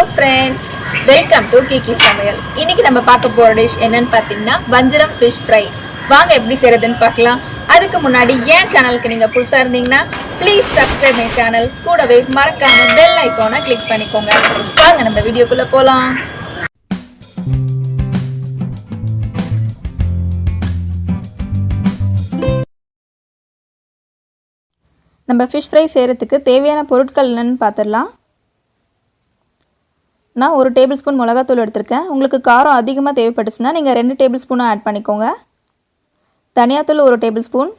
friends, welcome to Kiki Samayal. இன்னைக்கு நம்ம பார்க்க போற டிஷ் என்னன்னு பார்த்தீங்கன்னா வஞ்சரம் fish fry. வாங்க எப்படி செய்யறதுன்னு பார்க்கலாம். அதுக்கு முன்னாடி என் சேனலுக்கு நீங்க புதுசா இருந்தீங்கன்னா ப்ளீஸ் subscribe my channel. கூடவே மறக்காம bell icon-ஐ click பண்ணிக்கோங்க. வாங்க நம்ம வீடியோக்குள்ள போலாம். நம்ம fish fry செய்யறதுக்கு தேவையான பொருட்கள் என்னன்னு பார்த்திடலாம். நான் 1 டேபிள்ஸ்பூன் மிளகாத்தூள் எடுத்துர்க்கேன். உங்களுக்கு காரம் அதிகமா தேவைப்பட்டுச்சுனா நீங்க 2 டேபிள்ஸ்பூன் ஆட் பண்ணிக்கோங்க. தனியாத்தூள் 1 டேபிள்ஸ்பூன்.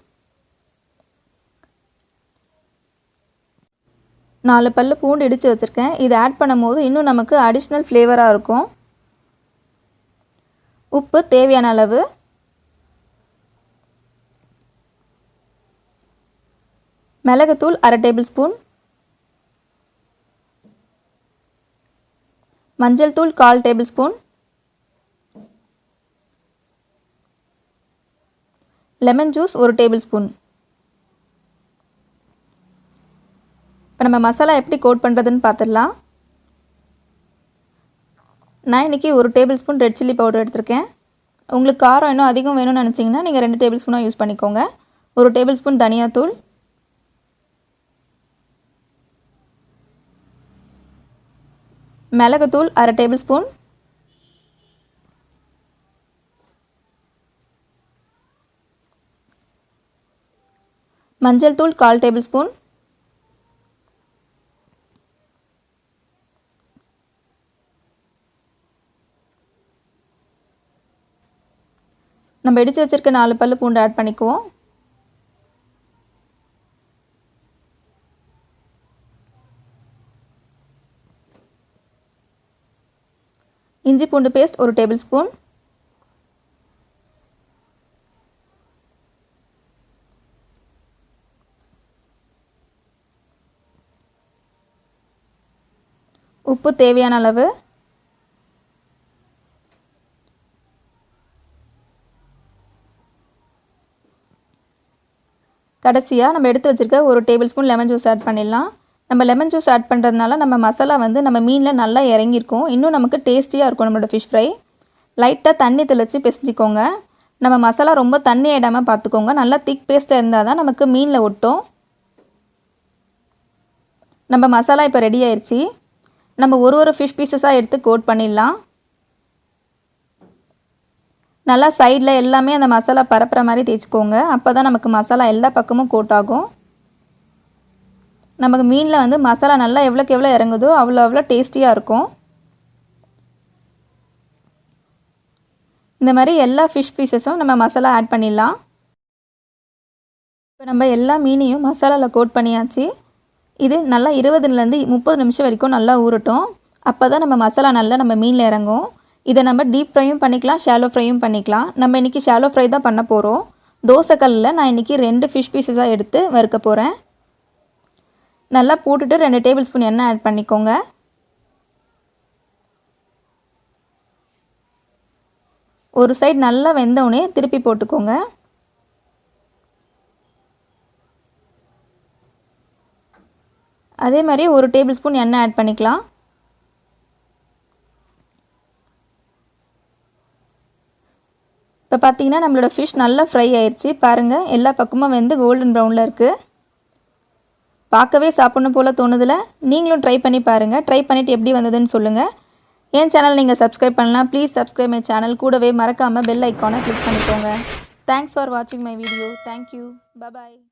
4 பல்லு பூண்டு இடிச்சு வச்சிருக்கேன். இது ஆட் பண்ணும்போது இன்னும் நமக்கு அடிஷனல் ஃப்ளேவரா இருக்கும். உப்பு தேவையான அளவு. மிளகுத்தூள் 1/2 டேபிள்ஸ்பூன். மஞ்சள் தூள் 1/4 டேபிள்ஸ்பூன். Lemon juice 1 tablespoon. இப்போ நம்ம மசாலா எப்படி கோட் பண்ணுறதுன்னு பார்த்துடலாம். நான் இன்றைக்கி 1 டேபிள்ஸ்பூன் ரெட் சில்லி பவுடர் எடுத்திருக்கேன். உங்களுக்கு காரம் இன்னும் அதிகம் வேணும்னு நினச்சிங்கன்னா நீங்கள் 2 டேபிள்ஸ்பூனாக யூஸ் பண்ணிக்கோங்க. 1 டேபிள்ஸ்பூன் தனியாத்தூள். மிளகுத்தூள் 1/2 டேபிள்ஸ்பூன். மஞ்சள் தூள் 1/4 டேபிள்ஸ்பூன். நம்ம இடிச்சு வச்சிருக்க 4 பல்லு பூண்டு ஆட் பண்ணிக்குவோம். இஞ்சி பூண்டு பேஸ்ட் 1 டேபிள்ஸ்பூன். உப்பு தேவையான அளவு. கடைசியா நம்ம எடுத்து வச்சிருக்க 1 டேபிள்ஸ்பூன் லெமன் ஜூஸ் ஆட் பண்ணிடலாம். நம்ம லெமன் ஜூஸ் ஆட் பண்ணுறதுனால நம்ம மசாலா வந்து நம்ம மீனில் நல்லா இறங்கியிருக்கும். இன்னும் நமக்கு டேஸ்டியாக இருக்கும் நம்மளோட ஃபிஷ் ஃப்ரை. லைட்டாக தண்ணி தெளித்து பிசைஞ்சிக்கோங்க. நம்ம மசாலா ரொம்ப தண்ணி ஆயிடாமல் பார்த்துக்கோங்க. நல்லா திக் பேஸ்ட்டாக இருந்தால் தான் நமக்கு மீனில் ஒட்டும். நம்ம மசாலா இப்போ ரெடி ஆயிடுச்சு. நம்ம ஒரு ஃபிஷ் பீசஸாக எடுத்து கோட் பண்ணிடலாம். நல்லா சைடில் எல்லாமே அந்த மசாலா பரப்புற மாதிரி தேய்ச்சிக்கோங்க. அப்போ தான் நமக்கு மசாலா எல்லா பக்கமும் கோட் ஆகும். நமக்கு மீனில் வந்து மசாலா நல்லா எவ்வளோக்கு எவ்வளோ இறங்குதோ அவ்வளோ டேஸ்டியாக இருக்கும். இந்த மாதிரி எல்லா ஃபிஷ் பீசஸும் நம்ம மசாலா ஆட் பண்ணிடலாம். இப்போ நம்ம எல்லா மீனையும் மசாலாவில் கோட் பண்ணியாச்சு. இது நல்லா 20லேருந்து 30 நிமிஷம் வரைக்கும் நல்லா ஊறட்டும். அப்போ தான் நம்ம மசாலா நல்லா நம்ம மீனில் இறங்கும். இதை நம்ம டீப் ஃப்ரையும் பண்ணிக்கலாம், ஷாலோ ஃப்ரையும் பண்ணிக்கலாம். நம்ம இன்றைக்கி ஷாலோ ஃப்ரை தான் பண்ண போகிறோம். தோசைக்கல்லில் நான் இன்றைக்கி 2 ஃபிஷ் பீசஸாக எடுத்து வறுக்க போகிறேன். நல்லா போட்டுட்டு 2 டேபிள்ஸ்பூன் எண்ணெய் ஆட் பண்ணிக்கோங்க. ஒரு சைடு நல்லா வெந்தவுடனே திருப்பி போட்டுக்கோங்க. அதே மாதிரி 1 டேபிள்ஸ்பூன் எண்ணெய் ஆட் பண்ணிக்கலாம். இப்போ பார்த்தீங்கன்னா நம்மளோட ஃபிஷ் நல்லா ஃப்ரை ஆயிடுச்சு. பாருங்கள், எல்லா பக்கமும் வெந்து கோல்டன் ப்ரௌனில் இருக்குது. பார்க்கவே சாப்பிடணும் போல் தோணுதில்ல? நீங்களும் ட்ரை பண்ணி பாருங்கள். ட்ரை பண்ணிவிட்டு எப்படி வந்ததுன்னு சொல்லுங்கள். என் சேனல் நீங்கள் சப்ஸ்கிரைப் பண்ணலாம். Please subscribe my channel. கூடவே மறக்காமல் பெல் ஐக்கானை கிளிக் பண்ணிக்கோங்க. தேங்க்ஸ் ஃபார் வாட்சிங் மை வீடியோ. தேங்க்யூ. பாய்.